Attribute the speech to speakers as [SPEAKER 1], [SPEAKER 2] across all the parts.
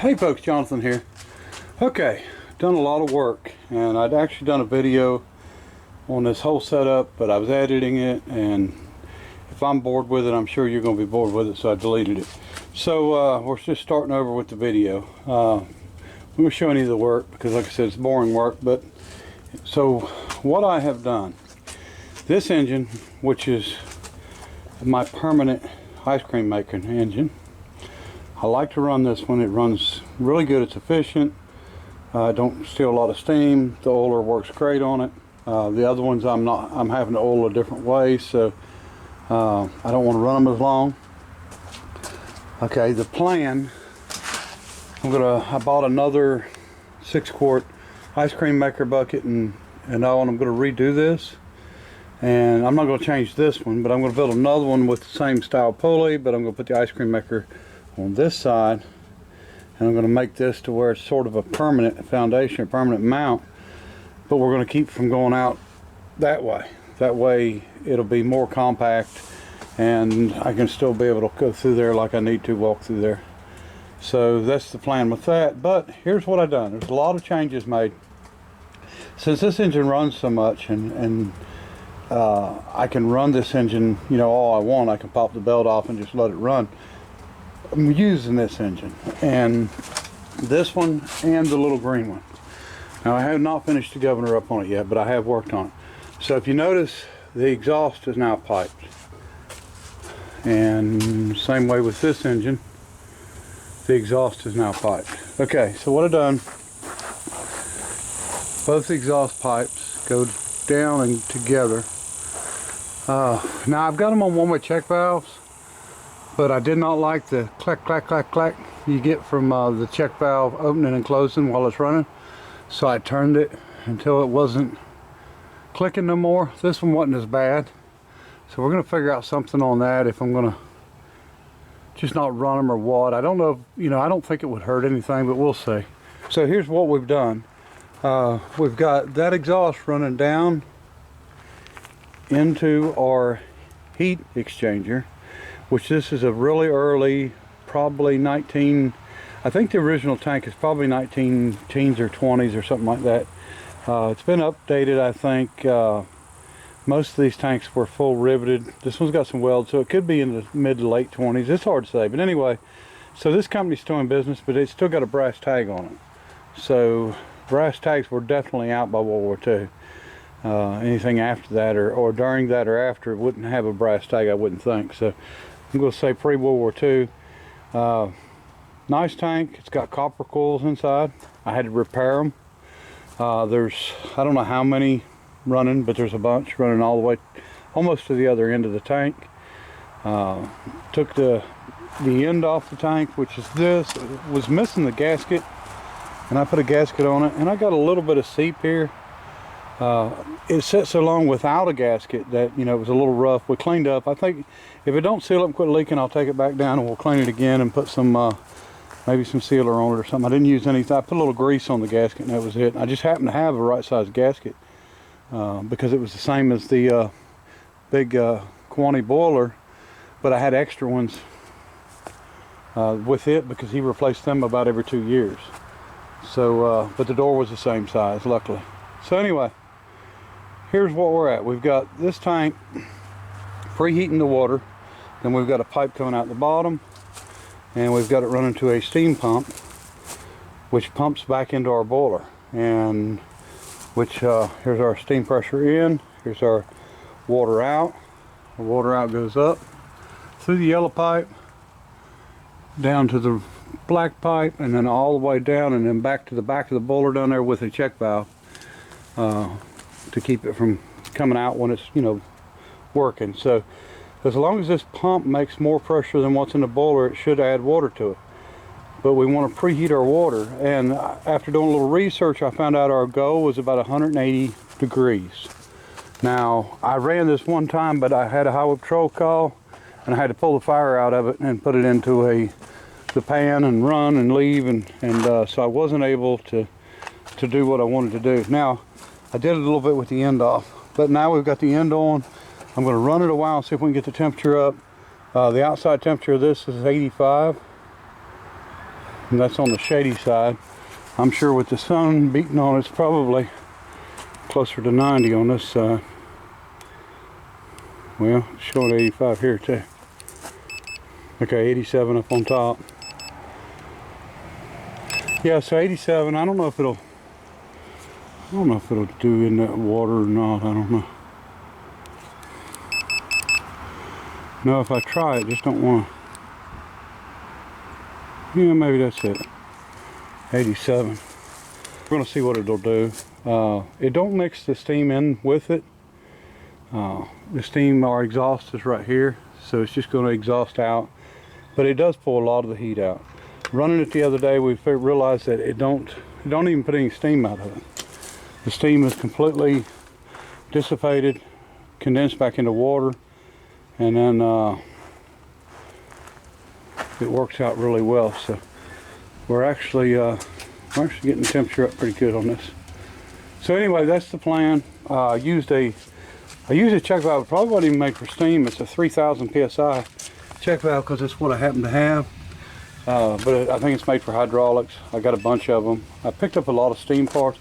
[SPEAKER 1] Hey folks, Jonathan here. Okay, done a lot of work, and I'd actually done a video on this whole setup, but I was editing it, and if I'm bored with it, I'm sure you're going to be bored with it, so I deleted it. So we're just starting over with the video. I'm going to show any of the work because, like I said, it's boring work. But so what I have done, this engine, which is my permanent ice cream making engine, I like to run this one. It runs really good. It's efficient. Don't steal a lot of steam. The oiler works great on it. The other ones I'm having to oil a different way, so I don't want to run them as long. Okay, the plan, I bought another 6-quart ice cream maker bucket, and I'm going to redo this. And I'm not going to change this one, but I'm going to build another one with the same style pulley, but I'm going to put the ice cream maker on this side, and I'm going to make this to where it's sort of a permanent foundation, a permanent mount, but we're going to keep from going out that way. That way it'll be more compact, and I can still be able to go through there like I need to walk through there. So that's the plan with that. But here's what I've done. There's a lot of changes made since this engine runs so much, and I can run this engine, you know, all I want. I can pop the belt off and just let it run. I'm using this engine, and this one and the little green one. Now I have not finished the governor up on it yet, but I have worked on it. So if you notice, the exhaust is now piped, and same way with this engine, the exhaust is now piped. Okay, so what I've done, both the exhaust pipes go down and together. Now I've got them on one-way check valves, but I did not like the clack, clack, clack, clack you get from the check valve opening and closing while it's running. So I turned it until it wasn't clicking no more. This one wasn't as bad. So we're going to figure out something on that, if I'm going to just not run them or what. I don't know, if, I don't think it would hurt anything, but we'll see. So here's what we've done. We've got that exhaust running down into our heat exchanger, which this is a really early, probably I think the original tank is probably 19 teens or 20s or something like that. It's been updated, I think. Most of these tanks were full riveted. This one's got some welds, so it could be in the mid to late 20s. It's hard to say, but anyway, so this company's still in business, but it's still got a brass tag on it. So brass tags were definitely out by World War II. Anything after that or during that or after, it wouldn't have a brass tag, I wouldn't think. So I'm going to say pre-World War II. Nice tank. It's got copper coils inside. I had to repair them. There's, I don't know how many running, but there's a bunch running all the way almost to the other end of the tank. Took the end off the tank, which is this. It was missing the gasket, and I put a gasket on it, and I got a little bit of seep here. It sat so long without a gasket that, it was a little rough. We cleaned up. I think if it don't seal up and quit leaking, I'll take it back down and we'll clean it again and put some maybe some sealer on it or something. I didn't use anything. I put a little grease on the gasket, and that was it. I just happened to have a right size gasket because it was the same as the big Quantity boiler, but I had extra ones with it because he replaced them about every 2 years. So but the door was the same size, luckily. So anyway, here's what we're at. We've got this tank preheating the water, then we've got a pipe coming out the bottom, and we've got it running to a steam pump, which pumps back into our boiler, and which here's our steam pressure in, here's our water out. The water out goes up through the yellow pipe, down to the black pipe, and then all the way down, and then back to the back of the boiler down there with a check valve to keep it from coming out when it's working. So as long as this pump makes more pressure than what's in the boiler, it should add water to it. But we want to preheat our water, and after doing a little research, I found out our goal was about 180 degrees. Now I ran this one time, but I had a highway patrol call, and I had to pull the fire out of it and put it into the pan and run and leave, and so I wasn't able to do what I wanted to do. Now I did a little bit with the end off, but now we've got the end on. I'm going to run it a while and see if we can get the temperature up. The outside temperature of this is 85. And that's on the shady side. I'm sure with the sun beating on it's probably closer to 90 on this side. Well, it's showing 85 here too. Okay, 87 up on top. Yeah, so 87, I don't know if it'll do in that water or not, I don't know. No, if I try it, just don't want to. Yeah, maybe that's it. 87. We're gonna see what it'll do. It don't mix the steam in with it. The steam, our exhaust is right here, so it's just gonna exhaust out. But it does pull a lot of the heat out. Running it the other day, we realized that it don't even put any steam out of it. The steam is completely dissipated, condensed back into water, and then it works out really well. So we're actually getting the temperature up pretty good on this. So anyway, that's the plan. I used a check valve. It probably wasn't even made for steam. It's a 3,000 psi check valve because it's what I happen to have. But I think it's made for hydraulics. I got a bunch of them. I picked up a lot of steam parts.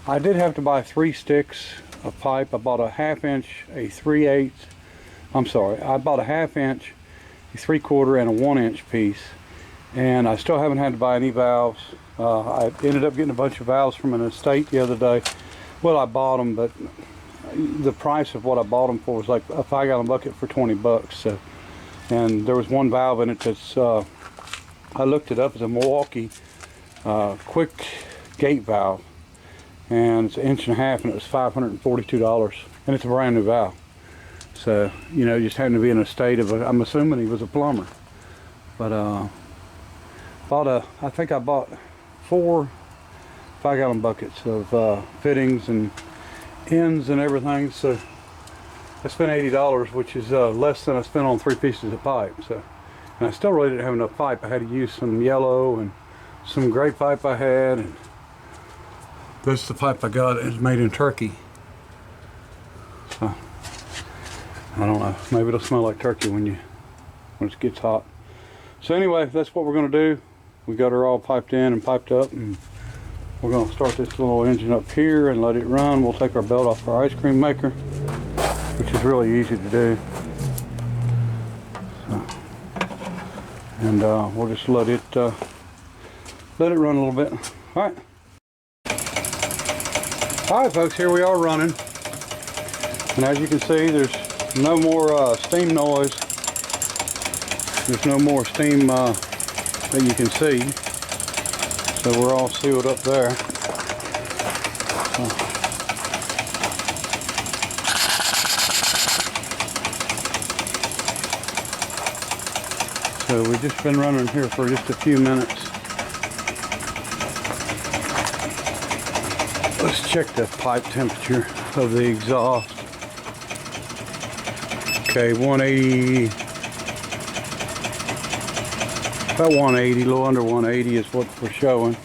[SPEAKER 1] I did have to buy 3 sticks of pipe. I bought a 1/2 inch, a 3/8. I'm sorry. I bought a 1/2 inch, a 3/4, and a 1 inch piece. And I still haven't had to buy any valves. I ended up getting a bunch of valves from an estate the other day. Well, I bought them, but the price of what I bought them for was like a 5-gallon bucket for 20 bucks. So, and there was one valve in it that's, I looked it up, it's a Milwaukee quick gate valve. And it's 1.5 inches, and it was $542. And it's a brand new valve. So, you know, just happened to be in a state of, I'm assuming he was a plumber. But I think I bought 4 5-gallon buckets of fittings and ends and everything. So I spent $80, which is less than I spent on 3 pieces of pipe. So, and I still really didn't have enough pipe. I had to use some yellow and some gray pipe I had. And this is the pipe I got. It's made in Turkey. So I don't know. Maybe it'll smell like turkey when it gets hot. So anyway, that's what we're going to do. We got her all piped in and piped up, and we're going to start this little engine up here and let it run. We'll take our belt off our ice cream maker, which is really easy to do. So, and we'll just let it run a little bit. All right. All right, folks, here we are running. And as you can see, there's no more steam noise. There's no more steam that you can see. So we're all sealed up there. So we've just been running here for just a few minutes. Let's check the pipe temperature of the exhaust. Okay, 180, about 180, a little under 180 is what we're showing.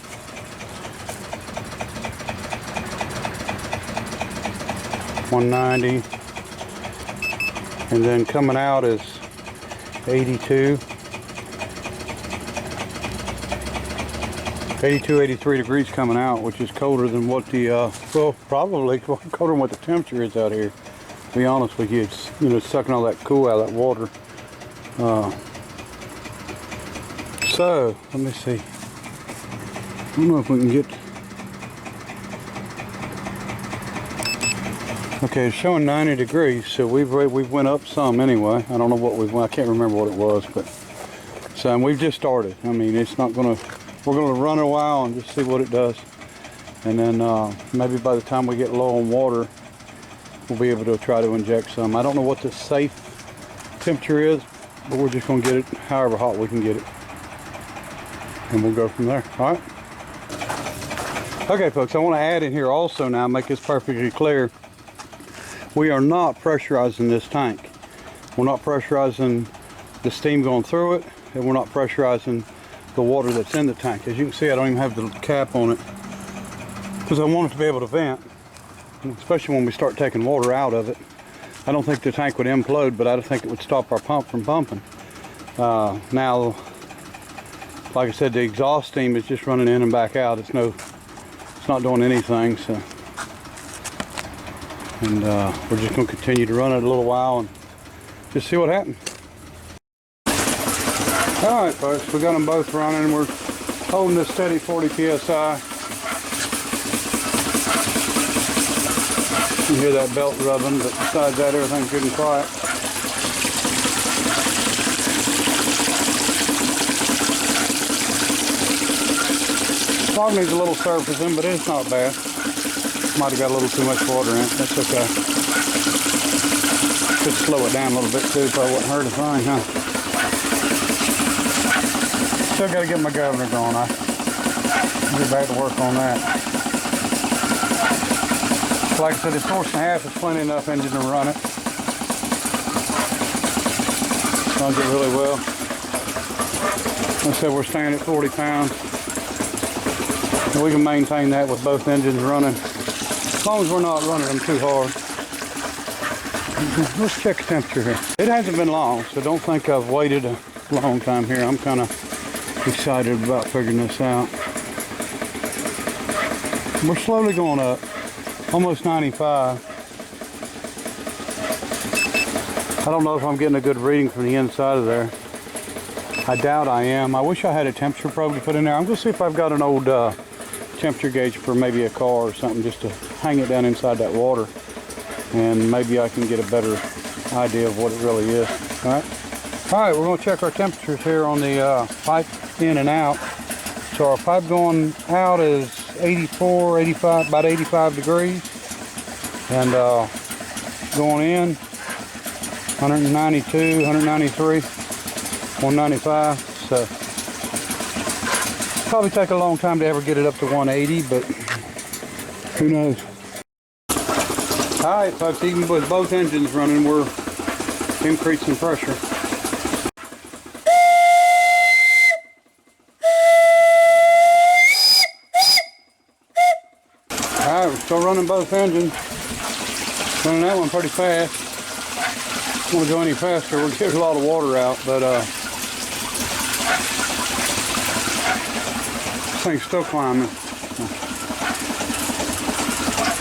[SPEAKER 1] $190, and then coming out is 82. 82, 83 degrees coming out, which is colder than what the, well, probably colder than what the temperature is out here. To be honest with you, it's, you know, sucking all that cool out of that water. So, let me see. I don't know if we can get... Okay, it's showing 90 degrees, so we've went up some anyway. I don't know what we went, I can't remember what it was, but... So, and we've just started. I mean, it's not gonna... We're gonna run a while and just see what it does. And then maybe by the time we get low on water, we'll be able to try to inject some. I don't know what the safe temperature is, but we're just gonna get it however hot we can get it. And we'll go from there, all right? Okay, folks, I wanna add in here also now, make this perfectly clear. We are not pressurizing this tank. We're not pressurizing the steam going through it, and we're not pressurizing the water that's in the tank. As you can see, I don't even have the cap on it because I want it to be able to vent, especially when we start taking water out of it. I don't think the tank would implode, but I don't think it would stop our pump from pumping. Now, like I said, the exhaust steam is just running in and back out. It's not doing anything. So, and we're just going to continue to run it a little while and just see what happens. All right, folks, we got them both running. We're holding this steady 40 psi. You hear that belt rubbing, but besides that, everything's good and quiet. Probably needs a little surfacing, but it's not bad. Might have got a little too much water in it. That's okay. Could slow it down a little bit too, probably wouldn't hurt a thing, huh? Still got to get my governor going. I'll get back to work on that. Like I said, this 4.5 is plenty enough engine to run it. Runs it really well. Like I said, we're staying at 40 pounds. And we can maintain that with both engines running. As long as we're not running them too hard. Let's check the temperature here. It hasn't been long, so don't think I've waited a long time here. I'm kind of excited about figuring this out. We're slowly going up. Almost 95. I don't know if I'm getting a good reading from the inside of there. I doubt I am. I wish I had a temperature probe to put in there. I'm going to see if I've got an old temperature gauge for maybe a car or something, just to hang it down inside that water, and maybe I can get a better idea of what it really is. All right, we're going to check our temperatures here on the pipe in and out. So our pipe going out is 84, 85, about 85 degrees, and going in 192, 193, 195. So probably take a long time to ever get it up to 180, but who knows. All right, folks, even with both engines running, we're increasing pressure. Alright, we're still running both engines. Running that one pretty fast. Don't want to go any faster, we'll get a lot of water out, but this thing's still climbing.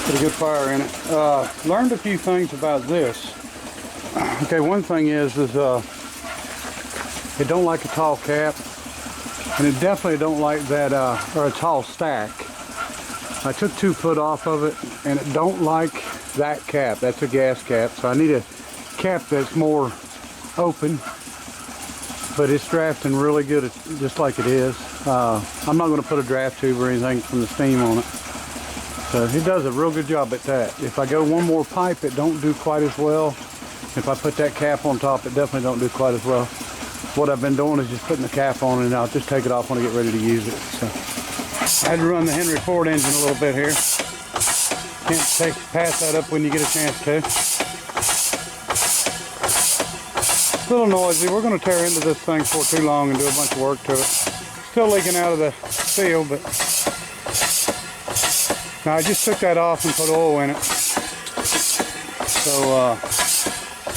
[SPEAKER 1] Put a good fire in it. Learned a few things about this. Okay, one thing is it don't like a tall cap, and it definitely don't like that, or a tall stack. I took 2 foot off of it, and it don't like that cap. That's a gas cap, so I need a cap that's more open, but it's drafting really good, just like it is. I'm not going to put a draft tube or anything from the steam on it. So it does a real good job at that. If I go one more pipe, it don't do quite as well. If I put that cap on top, it definitely don't do quite as well. What I've been doing is just putting the cap on, and I'll just take it off when I get ready to use it. So I had to run the Henry Ford engine a little bit here. Can't pass that up when you get a chance to. It's a little noisy. We're going to tear into this thing for too long and do a bunch of work to it. Still leaking out of the seal, but now I just took that off and put oil in it. So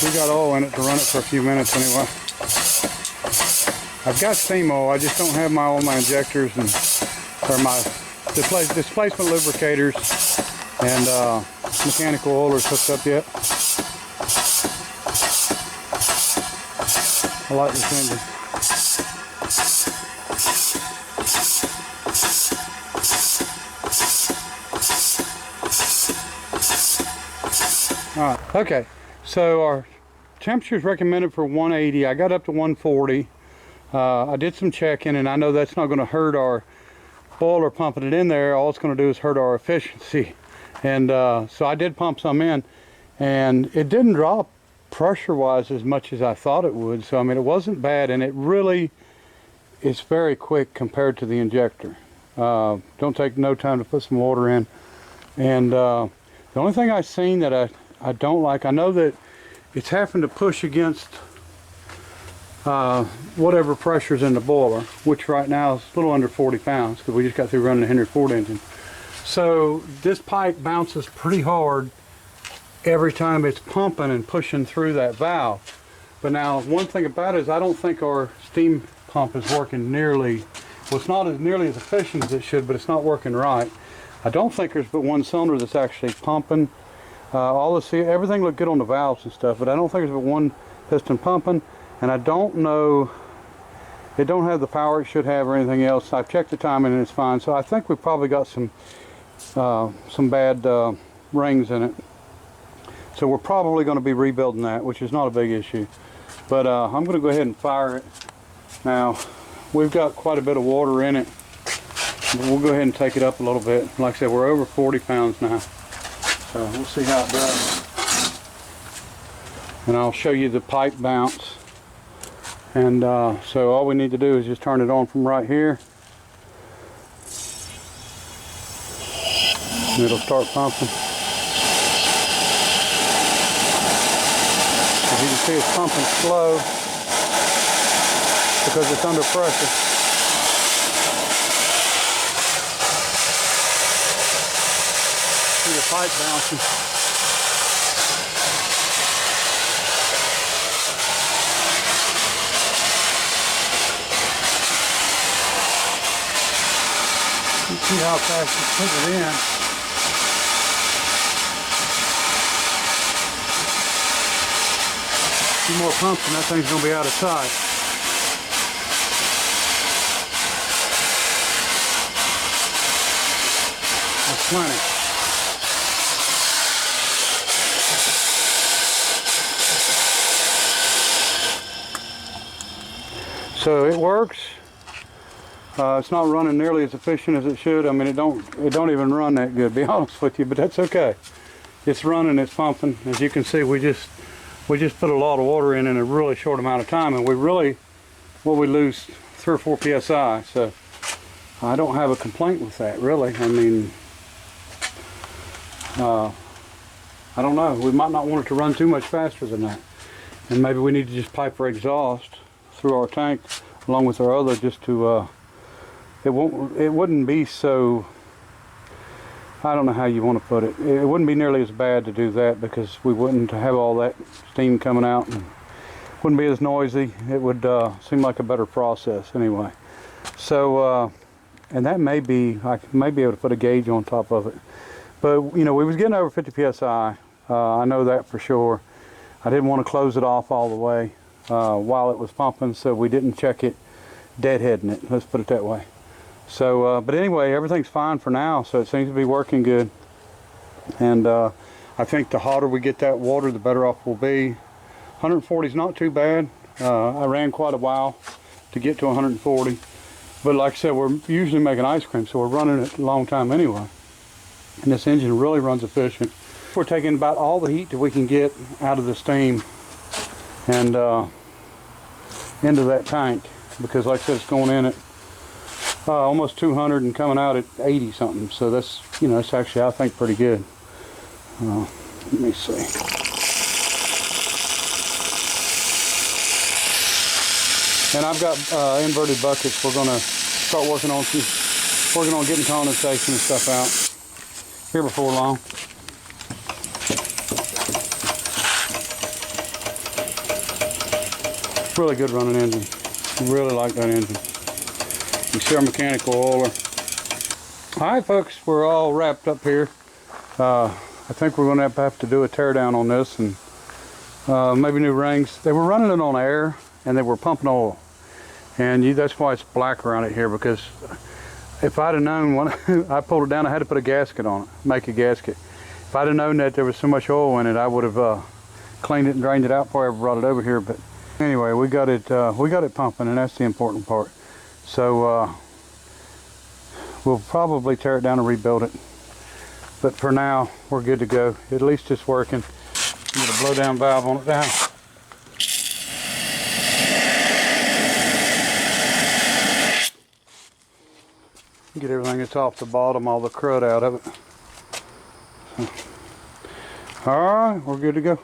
[SPEAKER 1] we got oil in it to run it for a few minutes anyway. I've got steam oil. I just don't have all my injectors and or my displacement lubricators and mechanical oilers hooked up yet. I like this engine. All right, okay, so our temperature is recommended for 180. I got up to 140. I did some checking, and I know that's not going to hurt our boiler pumping it in there. All it's going to do is hurt our efficiency. And so I did pump some in, and it didn't drop pressure-wise as much as I thought it would. So I mean, it wasn't bad, and it really is very quick compared to the injector. Don't take no time to put some water in. And the only thing I've seen that I don't like, I know that it's having to push against whatever pressure's in the boiler, which right now is a little under 40 pounds because we just got through running the Henry Ford engine. So this pipe bounces pretty hard every time it's pumping and pushing through that valve. But now one thing about it is I don't think our steam pump is working nearly Well, it's not as nearly as efficient as it should, but it's not working right. I don't think there's but one cylinder that's actually pumping. Everything looked good on the valves and stuff, but I don't think there's but one piston pumping, and I don't know, it don't have the power it should have or anything else. I've checked the timing and it's fine, so I think we've probably got some bad rings in it. So we're probably going to be rebuilding that, which is not a big issue. But I'm going to go ahead and fire it. Now, we've got quite a bit of water in it. But we'll go ahead and take it up a little bit. Like I said, we're over 40 pounds now. So we'll see how it does. And I'll show you the pipe bounce. And so all we need to do is just turn it on from right here. And it'll start pumping. As you can see, it's pumping slow because it's under pressure. See the pipe bouncing. You see how fast it's put it in. A few more pumps and that thing's going to be out of sight. That's plenty. So it works. It's not running nearly as efficient as it should. I mean, it don't even run that good, to be honest with you, but that's okay. It's running, it's pumping. As you can see, we just put a lot of water in a really short amount of time, and we lose 3 or 4 psi. So I don't have a complaint with that, really. I mean, I don't know. We might not want it to run too much faster than that, and maybe we need to just pipe our exhaust through our tank along with our other, just to it wouldn't be so, I don't know how you want to put it. It wouldn't be nearly as bad to do that, because we wouldn't have all that steam coming out and wouldn't be as noisy. It would seem like a better process anyway. So and that may be, I may be able to put a gauge on top of it, but you know, we was getting over 50 psi. I know that for sure. I didn't want to close it off all the way while it was pumping, so we didn't check it deadheading it, let's put it that way. So but anyway, everything's fine for now, so it seems to be working good. And I think the hotter we get that water, the better off we'll be. 140 is not too bad. I ran quite a while to get to 140, but like I said, we're usually making ice cream, so we're running it a long time anyway, and this engine really runs efficient. We're taking about all the heat that we can get out of the steam and into that tank, because like I said, it's going in at almost 200 and coming out at 80 something. So that's, you know, that's actually, I think, pretty good. Let me see. And I've got inverted buckets. We're going to start working on getting condensation and stuff out here before long. Really good running engine. Really like that engine. You see our mechanical oiler. Alright folks, we're all wrapped up here. I think we're going to have to do a tear down on this, and maybe new rings. They were running it on air and they were pumping oil, and that's why it's black around it here, because if I'd have known when I pulled it down, I had to put a gasket on it, make a gasket. If I'd have known that there was so much oil in it, I would have cleaned it and drained it out before I ever brought it over here. But anyway, we got it pumping, and that's the important part. So we'll probably tear it down and rebuild it, but for now we're good to go. At least it's working. Get a blow down valve on it now. Get everything that's off the bottom, all the crud out of it. All right, we're good to go.